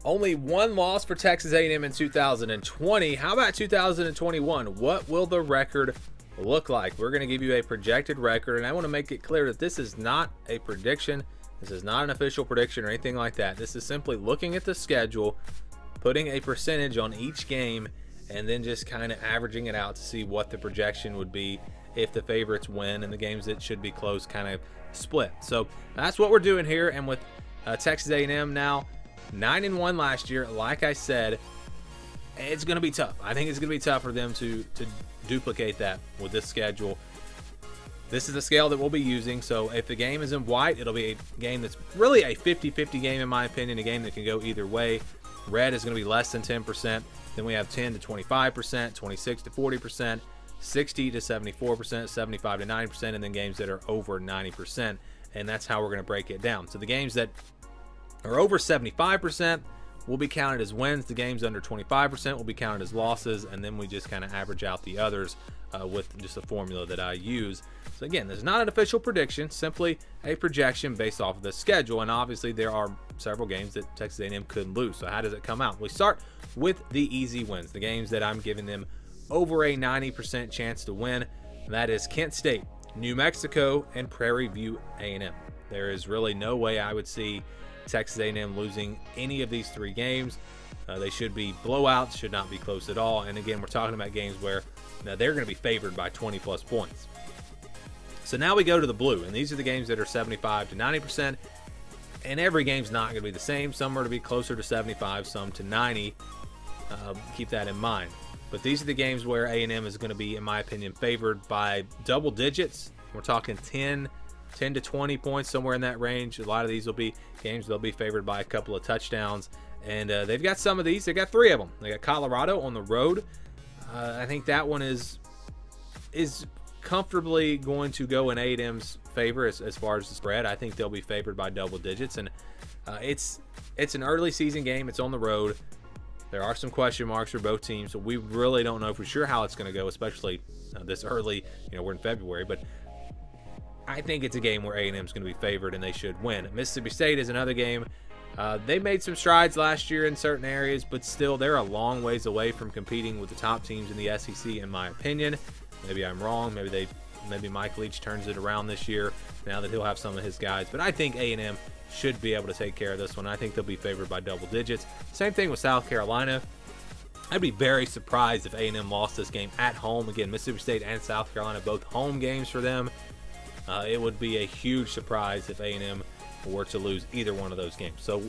Only one loss for Texas A&M in 2020. How about 2021? What will the record look like? We're going to give you a projected record, and I want to make it clear that this is not a prediction. This is not an official prediction or anything like that. This is simply looking at the schedule, putting a percentage on each game, and then just kind of averaging it out to see what the projection would be if the favorites win and the games that should be close kind of split. So that's what we're doing here. And with Texas A&M now 9-1 last year, like I said, it's going to be tough. I think it's going to be tough for them to duplicate that with this schedule. This is the scale that we'll be using. So if the game is in white, it'll be a game that's really a 50-50 game, in my opinion, a game that can go either way. Red is going to be less than 10%. Then we have 10 to 25%, 26 to 40%, 60 to 74%, 75 to 90%, and then games that are over 90%. And that's how we're going to break it down. So the games that are over 75% will be counted as wins. The games under 25% will be counted as losses, and then we just kind of average out the others with just a formula that I use. So again, this is not an official prediction, simply a projection based off of the schedule. And obviously there are several games that Texas A&M could lose. So how does it come out? We start with the easy wins, the games that I'm giving them over a 90% chance to win. That is Kent State, New Mexico, and Prairie View A&M. There is really no way I would see Texas A&M losing any of these three games. They should be blowouts, should not be close at all. And again, we're talking about games where now they're going to be favored by 20+ points. So now we go to the blue, and these are the games that are 75 to 90%. And every game's not going to be the same. Some are to be closer to 75, some to 90. Keep that in mind. But these are the games where A&M is going to be, in my opinion, favored by double digits. We're talking 10 to 20 points, somewhere in that range. A lot of these will be games they'll be favored by a couple of touchdowns. And they've got some of these. They got 3 of them. They got Colorado on the road. I think that one is comfortably going to go in A&M's favor as far as the spread. I think they'll be favored by double digits. And it's an early season game. It's on the road. There are some question marks for both teams, so we really don't know for sure how it's going to go, especially this early. You know, we're in February, but I think it's a game where A&M is going to be favored and they should win. Mississippi State is another game. They made some strides last year in certain areas, but still they're a long ways away from competing with the top teams in the SEC, in my opinion. Maybe I'm wrong. Maybe Mike Leach turns it around this year now that he'll have some of his guys. But I think A&M should be able to take care of this one. I think they'll be favored by double digits. Same thing with South Carolina. I'd be very surprised if A&M lost this game at home. Again, Mississippi State and South Carolina, both home games for them. It would be a huge surprise if A&M were to lose either one of those games. So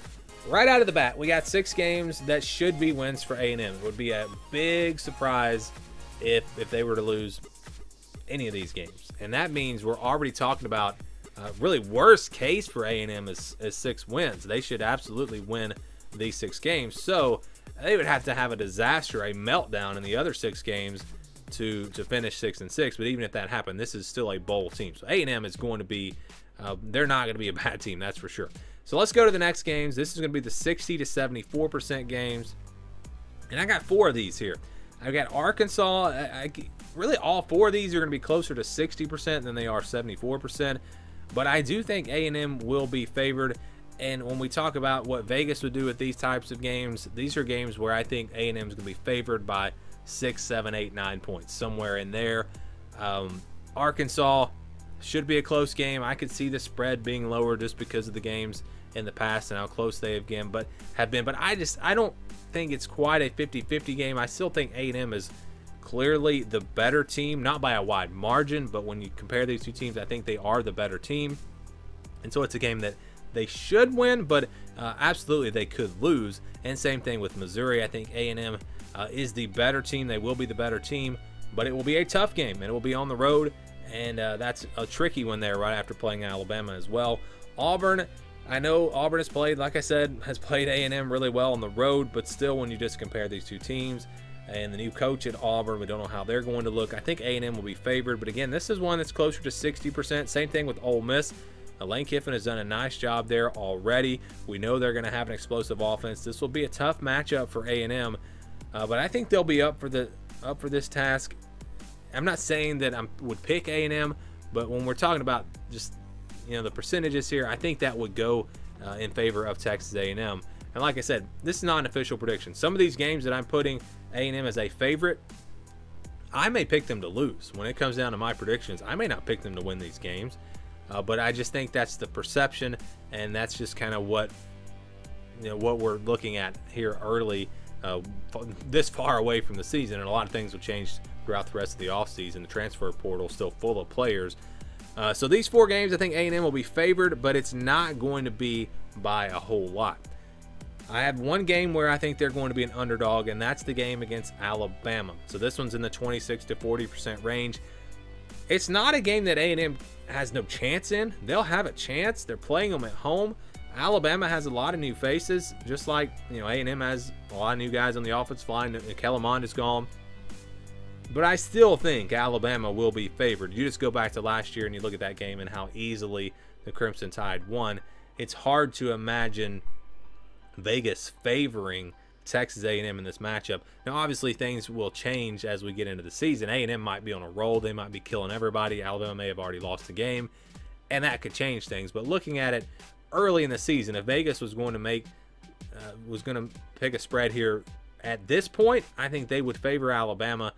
right out of the bat, we got 6 games that should be wins for A&M. It would be a big surprise if they were to lose any of these games. And that means we're already talking about really worst case for A&M is 6 wins. They should absolutely win these 6 games. So they would have to have a disaster, a meltdown in the other 6 games to finish 6-6. But even if that happened, this is still a bowl team. So A&M is going to be, they're not going to be a bad team, that's for sure. So let's go to the next games. This is going to be the 60 to 74% games. And I got 4 of these here. I've got Arkansas. Really all 4 of these are going to be closer to 60% than they are 74%. But I do think A&M will be favored. And when we talk about what Vegas would do with these types of games, these are games where I think A&M is going to be favored by 6, 7, 8, 9 points, somewhere in there. Arkansas should be a close game. I could see the spread being lower just because of the games in the past and how close they have been. But I don't think it's quite a 50-50 game. I still think A&M is clearly the better team, not by a wide margin, but when you compare these two teams, I think they are the better team. And so it's a game that they should win, but absolutely they could lose. And same thing with Missouri. I think A&M is the better team. They will be the better team, but it will be a tough game, and it will be on the road, and that's a tricky one there right after playing Alabama as well. Auburn, I know Auburn has played, like I said, has played A&M really well on the road, but still when you just compare these two teams and the new coach at Auburn, we don't know how they're going to look. I think A&M will be favored, but again, this is one that's closer to 60%. Same thing with Ole Miss. Lane Kiffin has done a nice job there already. We know they're going to have an explosive offense. This will be a tough matchup for A&M, but I think they'll be up for this task. I'm not saying that I would pick A&M, but when we're talking about just the percentages here, I think that would go in favor of Texas A&M. And like I said, this is not an official prediction. Some of these games that I'm putting A&M as a favorite, I may pick them to lose. When it comes down to my predictions, I may not pick them to win these games. But I just think that's the perception, and that's just kind of what what we're looking at here early, this far away from the season. And a lot of things will change throughout the rest of the offseason. The transfer portal is still full of players. So these 4 games, I think A&M will be favored, but it's not going to be by a whole lot. I have one game where I think they're going to be an underdog, and that's the game against Alabama. So this one's in the 26 to 40% range. It's not a game that A&M has no chance in. They'll have a chance. They're playing them at home. Alabama has a lot of new faces, just like A&M has a lot of new guys on the offensive line. Kellermond is gone. But I still think Alabama will be favored. You just go back to last year and you look at that game and how easily the Crimson Tide won. It's hard to imagine Vegas favoring Texas A&M in this matchup. Now, obviously, things will change as we get into the season. A&M might be on a roll. They might be killing everybody. Alabama may have already lost the game, and that could change things. But looking at it early in the season, if Vegas was going to pick a spread here at this point, I think they would favor Alabama.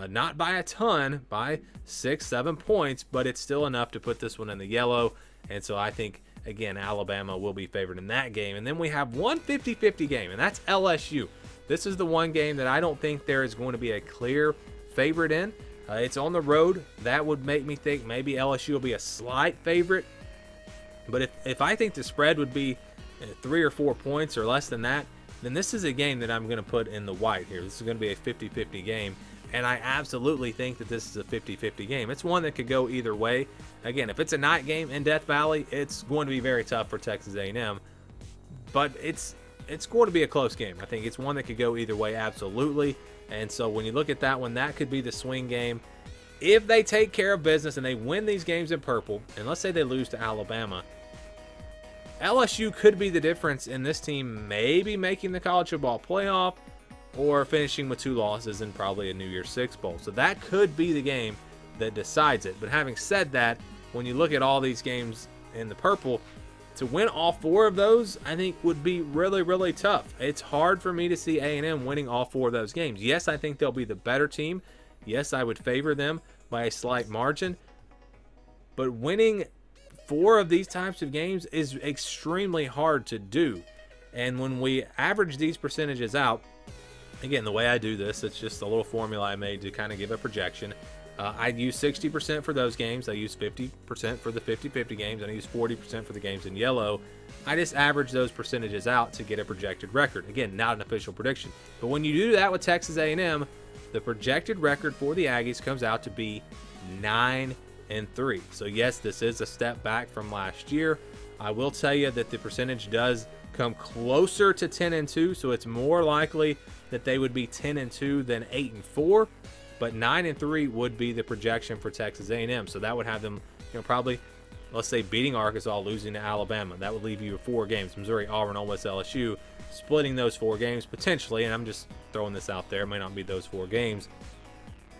Not by a ton, by 6-7 points, but it's still enough to put this one in the yellow. And so I think, again, Alabama will be favored in that game. And then we have one 50-50 game, and that's LSU. This is the one game that I don't think there is going to be a clear favorite in. It's on the road. That would make me think maybe LSU will be a slight favorite. But if I think the spread would be 3 or 4 points or less than that, then this is a game that I'm going to put in the white here. This is going to be a 50-50 game. And I absolutely think that this is a 50-50 game. It's one that could go either way. Again, if it's a night game in Death Valley, it's going to be very tough for Texas A&M. But it's going to be a close game. I think it's one that could go either way, absolutely. And so when you look at that one, that could be the swing game. If they take care of business and they win these games in purple, and let's say they lose to Alabama, LSU could be the difference in this team maybe making the college football playoff, or finishing with 2 losses and probably a New Year's Six bowl. So that could be the game that decides it. But having said that, when you look at all these games in the purple, to win all 4 of those, I think would be really, really tough. It's hard for me to see A&M winning all 4 of those games. Yes, I think they'll be the better team. Yes, I would favor them by a slight margin. But winning 4 of these types of games is extremely hard to do. And when we average these percentages out, again, the way I do this, it's just a little formula I made to kind of give a projection. I use 60% for those games. I use 50% for the 50-50 games, and I use 40% for the games in yellow. I just average those percentages out to get a projected record. Again, not an official prediction. But when you do that with Texas A&M, the projected record for the Aggies comes out to be 9-3. So yes, this is a step back from last year. I will tell you that the percentage does come closer to 10-2, so it's more likely that they would be 10-2 than 8-4, but 9-3 would be the projection for Texas A&M. So that would have them, probably, let's say, beating Arkansas, losing to Alabama. That would leave you 4 games: Missouri, Auburn, Ole Miss, LSU. Splitting those 4 games potentially, and I'm just throwing this out there, it may not be those 4 games,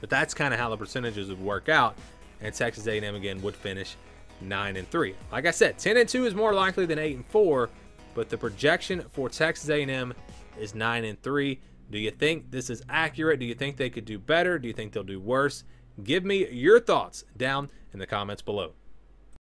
but that's kind of how the percentages would work out. And Texas A&M again would finish 9-3. Like I said, 10-2 is more likely than 8-4, but the projection for Texas A&M is 9-3. Do you think this is accurate? Do you think they could do better? Do you think they'll do worse? Give me your thoughts down in the comments below.